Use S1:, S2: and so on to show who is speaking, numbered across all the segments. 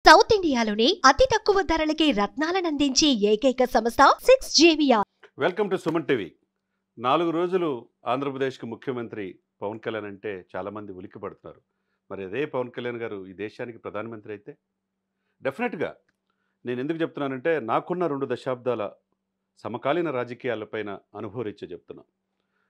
S1: South ఇండియాలోనే అతి తక్కువ ధరలకి రత్నాలనందించే ఏకైక సంస్థ 6JVR.
S2: Welcome to Suman TV. 4 రోజులు ఆంధ్రప్రదేశ్కి ముఖ్యమంత్రి పవన్ కళ్యాణ్ అంటే చాలామంది ఉలిక్కి పడుతున్నారు. మరి అదే పవన్ కళ్యాణ్ గారు ఈ దేశానికి ప్రధానమంత్రి అయితే డెఫినెట్గా నేను ఎందుకు చెప్తున్నానంటే నాకున్న 2 దశాబ్దాల సమకాలీన రాజకీయాలపైన అనుభవరీత్యా చెప్తున్నా.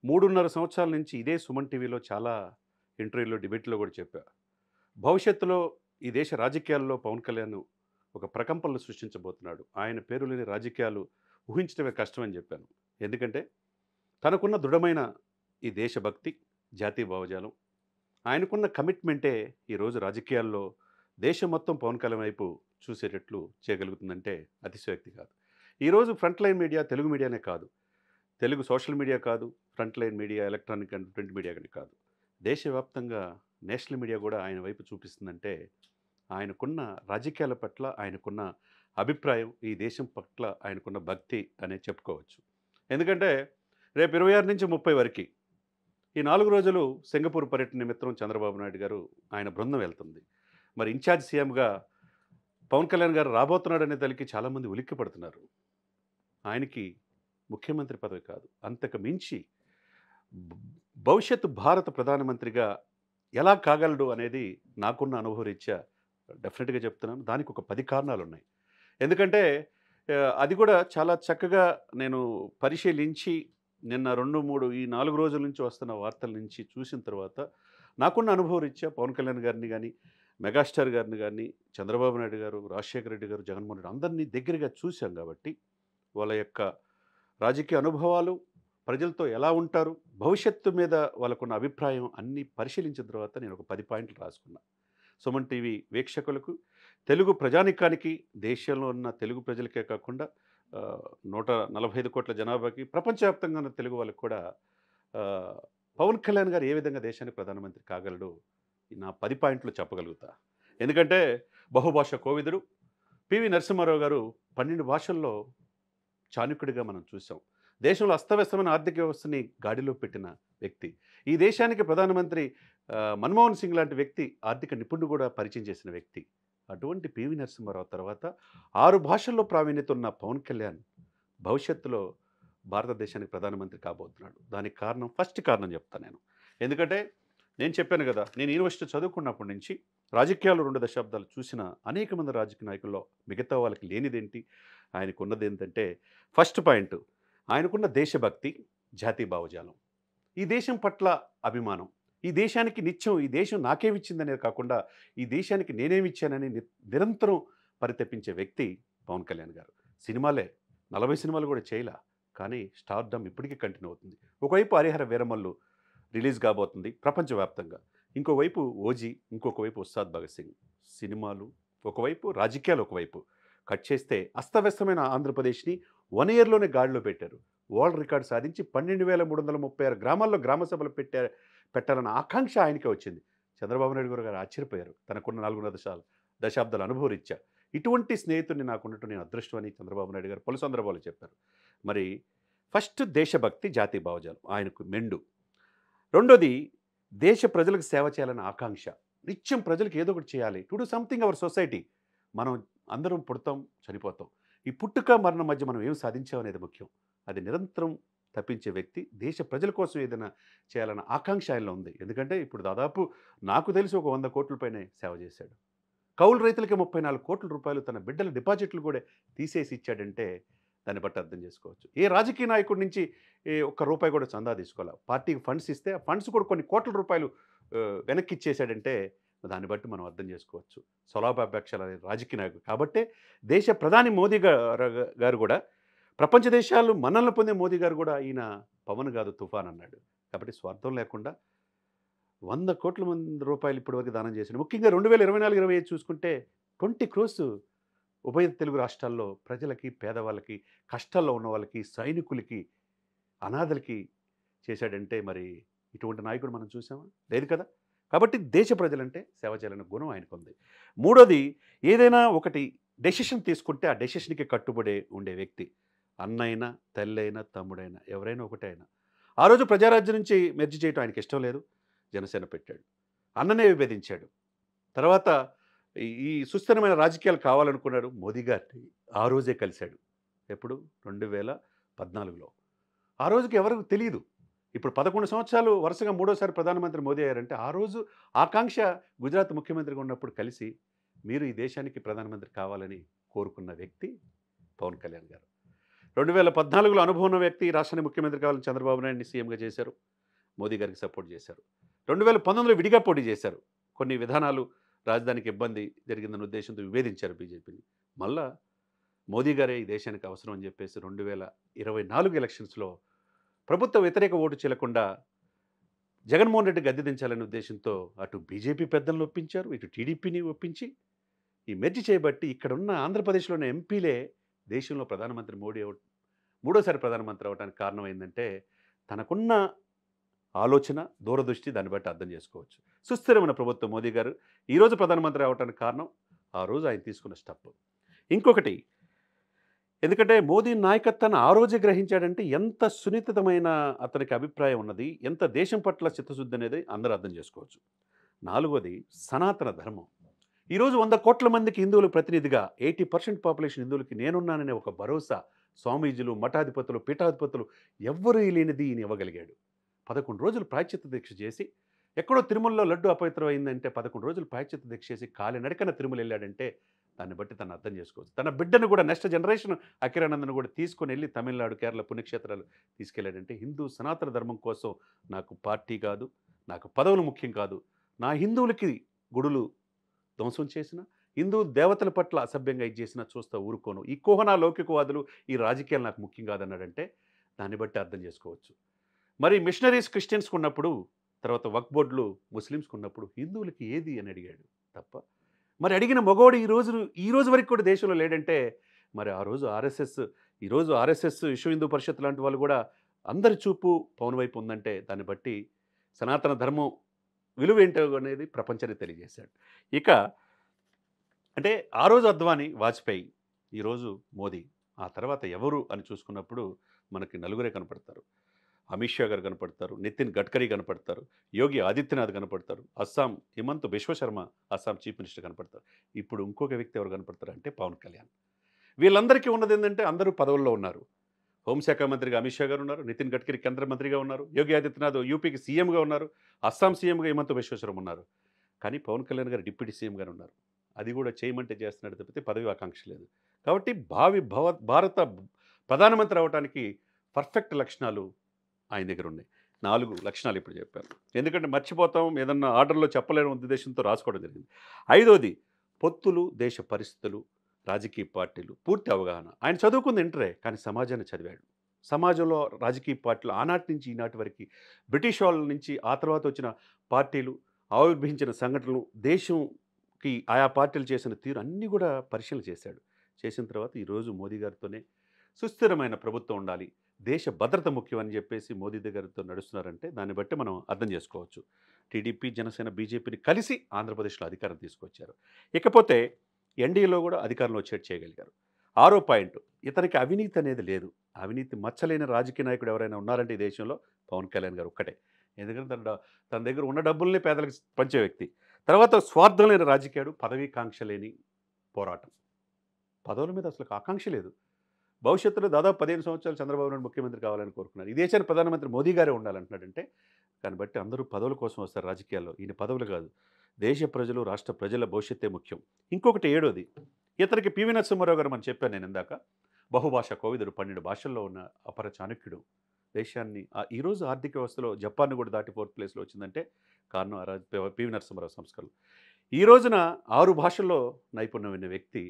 S2: 3.5 సంవత్సరాల నుంచి ఇదే సుమన్ టీవీలో చాలా ఇంటర్వ్యూలో డిబేట్లో కూడా చెప్పా. భవిష్యత్తులో ఈ దేశ రాజకీయాల్లో పవన్ కళ్యాణ్ ఒక ప్రకంపనలు సృష్టించబోతున్నాడు. ఆయన పేరు లేని రాజకీయాలు ఊహించడమే కష్టమని చెప్పాను. ఎందుకంటే తనకున్న దృఢమైన ఈ దేశభక్తి, జాతీయ భావజాలం, ఆయనకున్న కమిట్మెంటే ఈరోజు రాజకీయాల్లో దేశం మొత్తం పవన్ కళ్యాణ్ వైపు చూసేటట్లు చేయగలుగుతుందంటే అతిశయోక్తి కాదు. ఈరోజు ఫ్రంట్ లైన్ మీడియా, తెలుగు మీడియానే కాదు, తెలుగు సోషల్ మీడియా కాదు, front line media, electronic and print media కానీ కాదు, దేశవ్యాప్తంగా నేషనల్ మీడియా కూడా ఆయన వైపు చూపిస్తుందంటే ఆయనకున్న రాజకీయాల పట్ల ఆయనకున్న అభిప్రాయం, ఈ దేశం పట్ల ఆయనకున్న భక్తి అనే చెప్పుకోవచ్చు. ఎందుకంటే రేపు 26 నుంచి 30 వరకు ఈ 4 రోజులు సింగపూర్ పర్యటన నిమిత్తం చంద్రబాబు నాయుడు గారు ఆయన బృందం వెళ్తుంది. మరి ఇన్ఛార్జ్ సీఎంగా పవన్ కళ్యాణ్ గారు రాబోతున్నాడు అనే తలకి చాలామంది ఉలిక్కి పడుతున్నారు. ఆయనకి ముఖ్యమంత్రి పదవి కాదు, అంతకు మించి భవిష్యత్తు భారత ప్రధానమంత్రిగా ఎలా కాగలడు అనేది నాకున్న అనుభవరీత్యా డెఫినెట్గా చెప్తున్నాను. దానికి ఒక 10 కారణాలు ఉన్నాయి. ఎందుకంటే అది కూడా చాలా చక్కగా నేను పరిశీలించి నిన్న 2-3 ఈ 4 రోజుల నుంచి వస్తున్న వార్తల నుంచి చూసిన తర్వాత నాకున్న అనుభవరీత్యా పవన్ కళ్యాణ్ గారిని కానీ, మెగాస్టార్ గారిని కానీ, చంద్రబాబు నాయుడు గారు, రాజశేఖర రెడ్డి గారు, జగన్మోహన్ రెడ్డి అందరినీ దగ్గరగా చూశాం కాబట్టి వాళ్ళ యొక్క రాజకీయ అనుభవాలు, ప్రజలతో ఎలా ఉంటారు, భవిష్యత్తు మీద వాళ్ళకున్న అభిప్రాయం అన్నీ పరిశీలించిన తర్వాత నేను ఒక 10 పాయింట్లు రాసుకున్నా. సుమన్ టీవీ వీక్షకులకు, తెలుగు ప్రజానికానికి, దేశంలో ఉన్న తెలుగు ప్రజలకే కాకుండా 145 కోట్ల జనాభాకి, ప్రపంచవ్యాప్తంగా ఉన్న తెలుగు వాళ్ళకి కూడా పవన్ కళ్యాణ్ గారు ఏ విధంగా దేశానికి ప్రధానమంత్రి కాగలడు నా 10 పాయింట్లు చెప్పగలుగుతా. ఎందుకంటే బహుభాషా కోవిదుడు పివి నరసింహారావు గారు 12 భాషల్లో చాణక్యుడిగా మనం చూసాం. దేశంలో అస్తవ్యస్తమైన ఆర్థిక వ్యవస్థని గాడిలో పెట్టిన వ్యక్తి. ఈ దేశానికి ప్రధానమంత్రి మన్మోహన్ సింగ్ లాంటి వ్యక్తి ఆర్థిక నిపుణుడు కూడా పరిచయం చేసిన వ్యక్తి. అటువంటి పివి నరసింహారావు తర్వాత 6 భాషల్లో ప్రావీణ్యత ఉన్న పవన్ కళ్యాణ్ భవిష్యత్తులో భారతదేశానికి ప్రధానమంత్రి కాబోతున్నాడు. దానికి కారణం, ఫస్ట్ కారణం చెప్తాను నేను. ఎందుకంటే నేను చెప్పాను కదా, నేను యూనివర్సిటీ చదువుకున్నప్పటి నుంచి రాజకీయాలు 2 దశాబ్దాలు చూసిన అనేక మంది రాజకీయ నాయకుల్లో మిగతా వాళ్ళకి లేనిదేంటి, ఆయనకు ఉన్నది ఏంటంటే ఫస్ట్ పాయింట్ ఆయనకున్న దేశభక్తి, జాతీయ భావజాలం, ఈ దేశం పట్ల అభిమానం, ఈ దేశానికి నిత్యం ఈ దేశం నాకేమిచ్చిందనేది కాకుండా ఈ దేశానికి నేనేమిచ్చానని నిరంతరం పరితపించే వ్యక్తి పవన్ కళ్యాణ్ గారు. సినిమాలే 40 సినిమాలు కూడా చేయలే, కానీ స్టార్డమ్ ఇప్పటికీ కంటిన్యూ అవుతుంది. ఒకవైపు హరిహర వీరమల్లు రిలీజ్ కాబోతుంది ప్రపంచవ్యాప్తంగా, ఇంకోవైపు ఓజీ, ఇంకొక వైపు ఉస్తాద్ భగత్ సింగ్. సినిమాలు ఒకవైపు, రాజకీయాలు ఒకవైపు. కట్ చేస్తే అస్తవ్యస్తమైన ఆంధ్రప్రదేశ్ని 1 ఇయర్లోనే గాడిలో పెట్టారు. వరల్డ్ రికార్డు సాధించి 12,336 గ్రామాల్లో గ్రామ సభలు పెట్టాలన్న ఆకాంక్ష ఆయనకే వచ్చింది. చంద్రబాబు నాయుడు గారు ఆశ్చర్యపోయారు తనకున్న 4.5 దశాబ్దాల అనుభవరీత్యా. ఇటువంటి స్నేహితుడిని నాకున్నట్టు నేను అదృష్టం అని చంద్రబాబు నాయుడు గారు పలు సందర్భాలు చెప్పారు. మరి ఫస్ట్ దేశభక్తి, జాతీయ భావజాలం ఆయనకు మెండు. రెండోది దేశ ప్రజలకు సేవ చేయాలన్న ఆకాంక్ష. నిత్యం ప్రజలకు ఏదో ఒకటి చేయాలి, to do something our society. మనం అందరం పుడతాం, చనిపోతాం. ఈ పుట్టుక మరణం మధ్య మనం ఏం సాధించామనేది ముఖ్యం. అది నిరంతరం తప్పించే వ్యక్తి. దేశ ప్రజల కోసం ఏదైనా చేయాలన్న ఆకాంక్ష ఆయనలో ఉంది. ఎందుకంటే ఇప్పుడు దాదాపు నాకు తెలిసి ఒక 100 కోట్ల పైనే సేవ చేశాడు. కౌలు రైతులకి 34 కోట్ల రూపాయలు తన బిడ్డల డిపాజిట్లు కూడా తీసేసి ఇచ్చాడంటే దాన్ని బట్టి అర్థం చేసుకోవచ్చు. ఏ రాజకీయ నాయకుడి నుంచి ఒక్క రూపాయి కూడా చందా తీసుకోవాలి. పార్టీకి ఫండ్స్ ఇస్తే ఆ ఫండ్స్ కూడా కొన్ని కోట్ల రూపాయలు వెనక్కి ఇచ్చేసాడంటే దాన్ని బట్టి మనం అర్థం చేసుకోవచ్చు. స్వలాభాపేక్షల రాజకీయ నాయకుడు కాబట్టే దేశ ప్రధాని మోదీ గారు కూడా, ప్రపంచ దేశాలు మన్ననలు పొందే మోదీ గారు కూడా ఈయన పవన్ కాదు తుఫాన్ అన్నాడు. కాబట్టి స్వార్థం లేకుండా 100 కోట్ల రూపాయలు ఇప్పటివరకు దానం చేశాడు. ముఖ్యంగా 2024-25 చూసుకుంటే 20 crores ఉభయ తెలుగు రాష్ట్రాల్లో ప్రజలకి, పేదవాళ్ళకి, కష్టాల్లో ఉన్న వాళ్ళకి, సైనికులకి, అనాథలకి చేశాడంటే మరి ఇటువంటి నాయకుడు మనం చూసామా? లేదు కదా. కాబట్టి దేశ ప్రజలంటే సేవ చేయాలనే గుణం ఆయనకు ఉంది. మూడోది, ఏదైనా ఒకటి డెసిషన్ తీసుకుంటే ఆ డెసిషన్కి కట్టుబడి ఉండే వ్యక్తి. అన్నైనా, తల్లైనా, తమ్ముడైనా, ఎవరైనా ఒకటే అయినా. ఆ రోజు ప్రజారాజ్యం నుంచి మెర్జ్ చేయడం ఆయనకి ఇష్టం లేదు, జనసేన పెట్టాడు. అన్ననే విభేదించాడు. తర్వాత ఈ సుస్థిరమైన రాజకీయాలు కావాలనుకున్నాడు. మోదీ గారిని ఆ రోజే కలిశాడు. ఎప్పుడు? 2014లో. ఆ రోజుకి ఎవరికి తెలీదు. ఇప్పుడు 11 సంవత్సరాలు వరుసగా మూడోసారి ప్రధానమంత్రి మోదీ అయ్యారంటే, ఆ రోజు ఆకాంక్ష గుజరాత్ ముఖ్యమంత్రిగా ఉన్నప్పుడు కలిసి, మీరు ఈ దేశానికి ప్రధానమంత్రి కావాలని కోరుకున్న వ్యక్తి పవన్ కళ్యాణ్ గారు. 2014లో అనుభవం ఉన్న వ్యక్తి, రాష్ట్రానికి ముఖ్యమంత్రి కావాలని చంద్రబాబు నాయుడిని సీఎంగా చేశారు. మోదీ గారికి సపోర్ట్ చేశారు. 2019లో విడిగా పోటీ చేశారు. కొన్ని విధానాలు రాజధానికి ఇబ్బంది జరిగిందన్న ఉద్దేశంతో విభేదించారు బీజేపీని. మళ్ళా మోదీ గారే ఈ దేశానికి అవసరం అని చెప్పేసి 2024 ఎలక్షన్స్లో ప్రభుత్వ వ్యతిరేక ఓటు చెల్లకుండా జగన్మోహన్ రెడ్డి గద్దె దించాలనే ఉద్దేశంతో అటు బీజేపీ పెద్దలను ఒప్పించారు, ఇటు టీడీపీని ఒప్పించి ఈ మెర్జ్ చేయబట్టి ఇక్కడున్న ఆంధ్రప్రదేశ్లోని ఎంపీలే దేశంలో ప్రధానమంత్రి మూడోసారి ప్రధానమంత్రి అవడానికి కారణం ఏంటంటే, తనకున్న ఆలోచన, దూరదృష్టి, దాన్ని బట్టి అర్థం చేసుకోవచ్చు. సుస్థిరమైన ప్రభుత్వం మోదీ గారు ఈరోజు ప్రధానమంత్రి అవడానికి కారణం ఆ రోజు ఆయన తీసుకున్న స్టెప్. ఇంకొకటి, ఎందుకంటే మోదీ నాయకత్వాన్ని ఆ రోజే గ్రహించాడంటే ఎంత సున్నితమైన అతనికి అభిప్రాయం ఉన్నది, ఎంత దేశం పట్ల చిత్తశుద్ధి అనేది అందరూ అర్థం చేసుకోవచ్చు. నాలుగోది సనాతన ధర్మం. ఈరోజు 100 కోట్ల మందికి హిందువుల ప్రతినిధిగా 80% పాపులేషన్ హిందువులకి నేనున్నాననే ఒక భరోసా స్వామీజీలు, మఠాధిపతులు, పీఠాధిపతులు ఎవ్వరూ లేనిది ఈయన ఇవ్వగలిగాడు. 11 రోజులు ప్రాయశ్చిత్త దీక్ష చేసి, ఎక్కడో తిరుమలలో లడ్డు అపవిత్రం అయిందంటే 11 రోజులు ప్రాయశ్చిత్త దీక్ష చేసి కాలినడకన తిరుమల వెళ్ళాడంటే దాన్ని బట్టి తను అర్థం చేసుకోవచ్చు. తన బిడ్డను కూడా, నెక్స్ట్ జనరేషన్ అఖిరానందను కూడా తీసుకొని వెళ్ళి తమిళనాడు, కేరళ పుణ్యక్షేత్రాలు తీసుకెళ్ళాడంటే, హిందూ సనాతన ధర్మం కోసం నాకు పార్టీ కాదు, నాకు పదవులు ముఖ్యం కాదు, నా హిందువులకి గుడులు ధ్వంసం చేసిన, హిందూ దేవతల పట్ల అసభ్యంగా ఇది చేసినా చూస్తా ఊరుకోను, ఈ కోహనా లౌకికవాదులు, ఈ రాజకీయాలు నాకు ముఖ్యం కాదన్నాడంటే దాన్ని బట్టి అర్థం చేసుకోవచ్చు. మరి మిషనరీస్ క్రిస్టియన్స్కి ఉన్నప్పుడు, తర్వాత వక్ఫ్ బోర్డులు ముస్లిమ్స్కి ఉన్నప్పుడు హిందువులకి ఏది అని అడిగాడు తప్ప. మరి అడిగిన మగవాడు ఈ రోజు వరకు కూడా దేశంలో లేడంటే, మరి ఆ రోజు ఈరోజు ఆర్ఎస్ఎస్, విశ్వ హిందూ పరిషత్ లాంటి వాళ్ళు కూడా అందరి చూపు పవన్ వైపు ఉందంటే దాన్ని బట్టి సనాతన ధర్మం విలువ ఏంటో అనేది ప్రపంచానికి తెలియజేశాడు. ఇక అంటే ఆ రోజు అద్వానీ, వాజ్పేయి, ఈరోజు మోదీ, ఆ తర్వాత ఎవరు అని చూసుకున్నప్పుడు మనకి నలుగురే కనపడతారు. అమిత్ షా గారు కనపడతారు, నితిన్ గడ్కరీ కనపడతారు, యోగి ఆదిత్యనాథ్ కనపడతారు, అస్సాం హిమంత్ బిశ్వశర్మ అస్సాం చీఫ్ మినిస్టర్ కనపడతారు. ఇప్పుడు ఇంకొక వ్యక్తి ఎవరు కనపడతారు అంటే పవన్ కళ్యాణ్. వీళ్ళందరికీ ఉన్నది ఏంటంటే అందరూ పదవుల్లో ఉన్నారు. హోంశాఖ మంత్రిగా అమిత్ షా గారు ఉన్నారు, నితిన్ గడ్కరీ కేంద్ర మంత్రిగా ఉన్నారు, యోగి ఆదిత్యనాథ్ యూపీకి సీఎంగా ఉన్నారు, అస్సాం సీఎంగా హిమంత్ బిశ్వశర్మ ఉన్నారు. కానీ పవన్ కళ్యాణ్ గారు డిప్యూటీ సీఎంగా ఉన్నారు. అది కూడా చేయమంటే చేస్తున్నాడు తప్పితే పదవి ఆకాంక్ష లేదు. కాబట్టి భారత ప్రధానమంత్రి అవడానికి పర్ఫెక్ట్ లక్షణాలు ఆయన దగ్గర ఉన్నాయి. 4 లక్షణాలు ఇప్పుడు చెప్పాను. ఎందుకంటే మర్చిపోతాం, ఏదన్నా ఆర్డర్లో చెప్పలేని ఉద్దేశంతో రాసుకోవడం జరిగింది. 5వది పొత్తులు, దేశ పరిస్థితులు, రాజకీయ పార్టీలు, పూర్తి అవగాహన. ఆయన చదువుకుంది ఇంటరే, కానీ సమాజాన్ని చదివాడు. సమాజంలో రాజకీయ పార్టీలు ఆనాటి నుంచి ఈనాటి వరకు, బ్రిటిష్ వాళ్ళ నుంచి ఆ తర్వాత వచ్చిన పార్టీలు, ఆవిర్భవించిన సంఘటనలు, దేశంకి ఆయా పార్టీలు చేసిన తీరు అన్నీ కూడా పరిశీలన చేశాడు. చేసిన తర్వాత ఈరోజు మోదీ గారితోనే సుస్థిరమైన ప్రభుత్వం ఉండాలి, దేశ భద్రత ముఖ్యం అని చెప్పేసి మోదీ దగ్గరతో నడుస్తున్నారంటే దాన్ని బట్టి మనం అర్థం చేసుకోవచ్చు. టీడీపీ, జనసేన, బీజేపీని కలిసి ఆంధ్రప్రదేశ్లో అధికారం తీసుకొచ్చారు. ఇకపోతే ఎన్డీఏలో కూడా అధికారంలో చేయగలిగారు. 6వ పాయింట్, ఇతనికి అవినీతి అనేది లేదు. అవినీతి మచ్చలేని రాజకీయ నాయకుడు ఎవరైనా ఉన్నారంటే ఈ దేశంలో పవన్ కళ్యాణ్ గారు ఒక్కటే. ఎందుకంటే తన దగ్గర ఉన్న డబ్బుల్ని పేదలకు పంచే వ్యక్తి. తర్వాత స్వార్థం లేని రాజకీయాడు, పదవీకాంక్ష లేని పోరాటం. పదవుల మీద అసలు ఆకాంక్ష లేదు. భవిష్యత్తులో దాదాపు 15 సంవత్సరాలు చంద్రబాబు నాయుడు ముఖ్యమంత్రి కావాలని కోరుకున్నారు. ఈ దేశానికి ప్రధానమంత్రి మోదీ గారే ఉండాలంటున్నాడంటే దాన్ని బట్టి అందరూ పదవుల కోసం వస్తారు రాజకీయాల్లో. ఈయన పదవులు కాదు, దేశ ప్రజలు, రాష్ట్ర ప్రజల భవిష్యత్తే ముఖ్యం. ఇంకొకటి 7వది, ఇతనికి పివి నరసింహారావు గారు మనం చెప్పాను నేను ఇందాక, బహుభాషా కోవిదుడు, 12 భాషల్లో ఉన్న అపర చాణక్యుడు. దేశాన్ని ఈరోజు ఆర్థిక వ్యవస్థలో జపాన్ కూడా దాటి 4th ప్లేస్లో వచ్చిందంటే కారణం పివి నరసింహారావు సంస్కరణ. ఈ రోజున 6 భాషల్లో నైపుణ్యం ఉన్న వ్యక్తి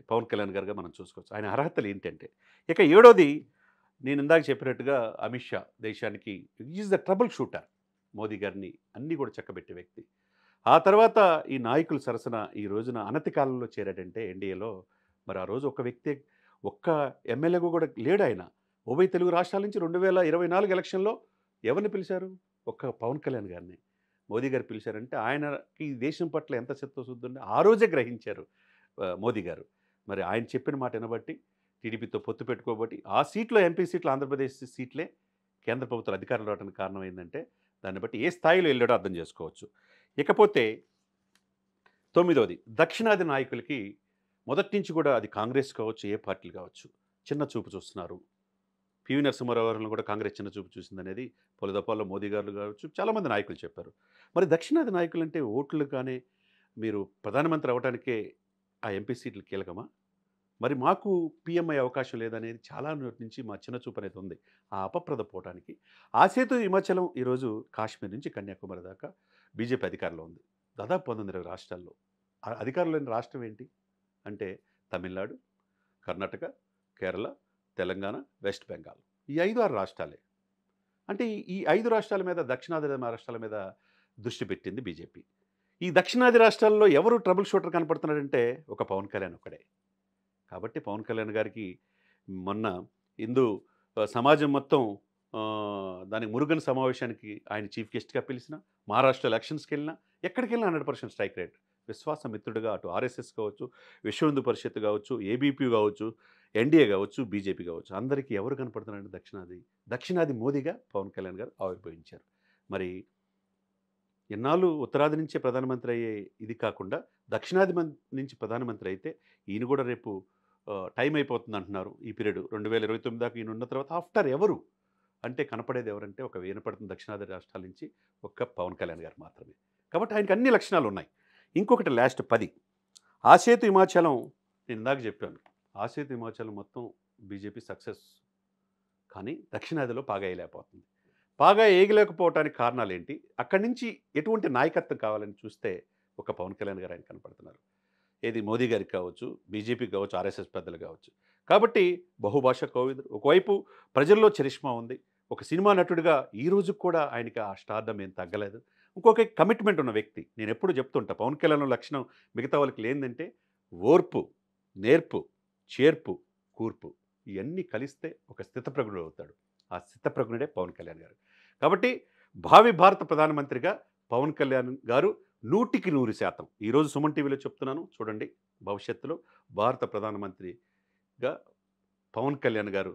S2: పవన్ కళ్యాణ్ గారుగా మనం చూసుకోవచ్చు. ఆయన అర్హతలు ఏంటంటే, ఇక 7వది నేను ఇందాక చెప్పినట్టుగా అమిత్ షా, దేశానికి is the trouble shooter. Modi గారిని అన్నీ కూడా చక్కబెట్టే వ్యక్తి. ఆ తర్వాత ఈ నాయకుల సరసన ఈ రోజున అనతి కాలంలో చేరాడంటే ఎన్డీఏలో, మరి ఆ రోజు ఒక్క ఎమ్మెల్యేగా కూడా లేడు ఆయన. ఉభయ తెలుగు రాష్ట్రాల నుంచి 2024 ఎలక్షన్లో ఎవరిని పిలిచారు? ఒక్క పవన్ కళ్యాణ్ గారిని మోదీ గారు పిలిచారంటే ఆయనకి దేశం పట్ల ఎంత చిత్తశుద్ధి ఉందో ఆ రోజే గ్రహించారు మోదీ గారు. మరి ఆయన చెప్పిన మాట వినబట్టి, టీడీపీతో పొత్తు పెట్టుకోబట్టి ఆ సీట్లో, ఎంపీ సీట్లు, ఆంధ్రప్రదేశ్ సీట్లే కేంద్ర ప్రభుత్వం అధికారంలో రావడానికి కారణం ఏంటంటే దాన్ని బట్టి ఏ స్థాయిలో వెళ్ళాడో అర్థం చేసుకోవచ్చు. ఇకపోతే తొమ్మిదవది, దక్షిణాది నాయకులకి మొదటి నుంచి కూడా అది కాంగ్రెస్ కావచ్చు, ఏ పార్టీలు కావచ్చు, చిన్న చూపు చూస్తున్నారు. పివి నరసింహారావు గారిని కూడా కాంగ్రెస్ చిన్న చూపు చూసిందనేది పలుదఫాల్లో మోదీ గారు కావచ్చు, చాలామంది నాయకులు చెప్పారు. మరి దక్షిణాది నాయకులు అంటే ఓట్లు కానీ మీరు ప్రధానమంత్రి అవ్వడానికే ఆ ఎంపీ సీట్లు కీలకమా? మరి మాకు పీఎం అయ్యే అవకాశం లేదనేది చాలా నోటి నుంచి మా చిన్న చూపు అనేది ఉంది. ఆ అపప్రద పోవటానికి ఆ సేతు హిమాచలం ఈరోజు కాశ్మీర్ నుంచి కన్యాకుమారి దాకా బీజేపీ అధికారంలో ఉంది. దాదాపు 19 రాష్ట్రాల్లో. ఆ అధికారంలో లేని రాష్ట్రం ఏంటి అంటే తమిళనాడు, కర్ణాటక, కేరళ, తెలంగాణ, వెస్ట్ బెంగాల్. ఈ 5, 6 రాష్ట్రాలే. అంటే ఈ 5 రాష్ట్రాల మీద, దక్షిణాది రాష్ట్రాల మీద దృష్టి పెట్టింది బీజేపీ. ఈ దక్షిణాది రాష్ట్రాల్లో ఎవరు ట్రబుల్ షూటర్ కనపడుతున్నాడంటే ఒక పవన్ కళ్యాణ్ ఒక్కడే. కాబట్టి పవన్ కళ్యాణ్ గారికి మొన్న హిందూ సమాజం మొత్తం దానికి మురుగన్ సమావేశానికి ఆయన చీఫ్ గెస్ట్గా పిలిచిన, మహారాష్ట్ర ఎలక్షన్స్కి వెళ్ళినా, ఎక్కడికి వెళ్ళినా 100% స్ట్రైక్ రేట్. విశ్వాస మిత్రుడుగా అటు ఆర్ఎస్ఎస్ కావచ్చు, విశ్వ హిందూ పరిషత్ కావచ్చు, ఏబీపీ కావచ్చు, ఎన్డీఏ కావచ్చు, బీజేపీ కావచ్చు, అందరికీ ఎవరు కనపడుతున్నారంటే దక్షిణాది మోదీగా పవన్ కళ్యాణ్ గారు ఆవిర్భవించారు. మరి ఎన్నాళ్ళు ఉత్తరాది నుంచే ప్రధానమంత్రి అయ్యే ఇది కాకుండా దక్షిణాది నుంచి ప్రధానమంత్రి అయితే ఈయన కూడా రేపు టైం అయిపోతుంది అంటున్నారు. ఈ పీరియడ్ 2029 దాకా ఈయన ఉన్న తర్వాత ఆఫ్టర్ ఎవరు అంటే కనపడేది ఎవరంటే ఒక వినపడుతుంది దక్షిణాది రాష్ట్రాల నుంచి ఒక్క పవన్ కళ్యాణ్ గారు మాత్రమే. కాబట్టి ఆయనకు అన్ని లక్షణాలు ఉన్నాయి. ఇంకొకటి లాస్ట్ 10 ఆసేతు హిమాచలం. నేను ఇందాక చెప్పాను, ఆసేతు హిమాచలం మొత్తం బీజేపీ సక్సెస్, కానీ దక్షిణాదిలో పాగా వేయలేకపోతుంది. పాగా వేయలేకపోవటానికి కారణాలు ఏంటి, అక్కడి నుంచి ఎటువంటి నాయకత్వం కావాలని చూస్తే ఒక పవన్ కళ్యాణ్ గారు ఆయన కనపడుతున్నారు. ఏది మోదీ గారికి కావచ్చు, బీజేపీకి కావచ్చు, ఆర్ఎస్ఎస్ పెద్దలు కావచ్చు. కాబట్టి బహుభాషా కోవిదుడు, ఒకవైపు ప్రజల్లో చరిష్మా ఉంది, ఒక సినిమా నటుడిగా ఈ రోజు కూడా ఆయనకి ఆ స్టార్డమ్ ఏం తగ్గలేదు. ఇంకొక కమిట్మెంట్ ఉన్న వ్యక్తి. నేను ఎప్పుడు చెప్తుంటా, పవన్ కళ్యాణ్ లక్షణం మిగతా వాళ్ళకి లేదంటే ఓర్పు, నేర్పు, చేర్పు, కూర్పు, ఇవన్నీ కలిస్తే ఒక స్థితప్రజ్ఞుడు అవుతాడు. ఆ స్థితప్రజ్ఞుడే పవన్ కళ్యాణ్ గారు. కాబట్టి భావి భారత ప్రధానమంత్రిగా పవన్ కళ్యాణ్ గారు 100% ఈరోజు సుమన్ టీవీలో చెప్తున్నాను చూడండి, భవిష్యత్తులో భారత ప్రధానమంత్రిగా పవన్ కళ్యాణ్ గారు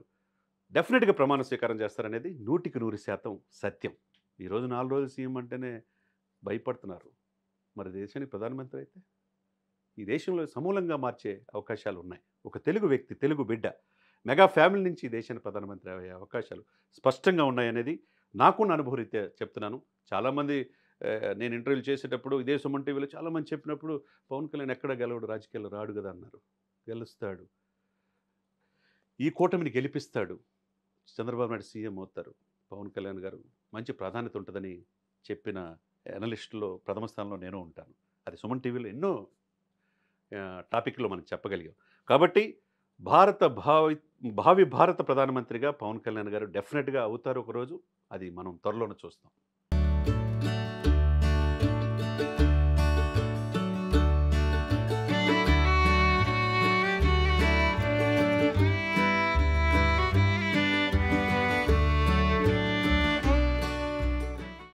S2: డెఫినెట్గా ప్రమాణ స్వీకారం చేస్తారనేది 100% సత్యం. ఈరోజు 4 రోజులు సీఎం అంటేనే భయపడుతున్నారు. మరి దేశానికి ప్రధానమంత్రి అయితే ఈ దేశంలో సమూలంగా మార్చే అవకాశాలు ఉన్నాయి. ఒక తెలుగు వ్యక్తి, తెలుగు బిడ్డ, మెగా ఫ్యామిలీ నుంచి ఈ దేశానికి ప్రధానమంత్రి అయ్యే అవకాశాలు స్పష్టంగా ఉన్నాయనేది నాకున్న అనుభవరీత్యా చెప్తున్నాను. చాలామంది నేను ఇంటర్వ్యూలు చేసేటప్పుడు ఇదే సుమన్ టీవీలో చాలామంది చెప్పినప్పుడు పవన్ కళ్యాణ్ ఎక్కడ గెలవడు, రాజకీయాల్లో రాడు కదా అన్నారు. గెలుస్తాడు, ఈ కూటమిని గెలిపిస్తాడు, చంద్రబాబు నాయుడు సీఎం అవుతారు, పవన్ కళ్యాణ్ గారు మంచి ప్రాధాన్యత ఉంటుందని చెప్పిన అనలిస్టులో ప్రథమ స్థానంలో నేను ఉంటాను. అది సుమన్ టీవీలో ఎన్నో టాపిక్లో మనం చెప్పగలిగాం. కాబట్టి భావి భారత ప్రధానమంత్రిగా పవన్ కళ్యాణ్ గారు డెఫినెట్గా అవుతారు ఒకరోజు. అది మనం త్వరలోనే చూస్తాం.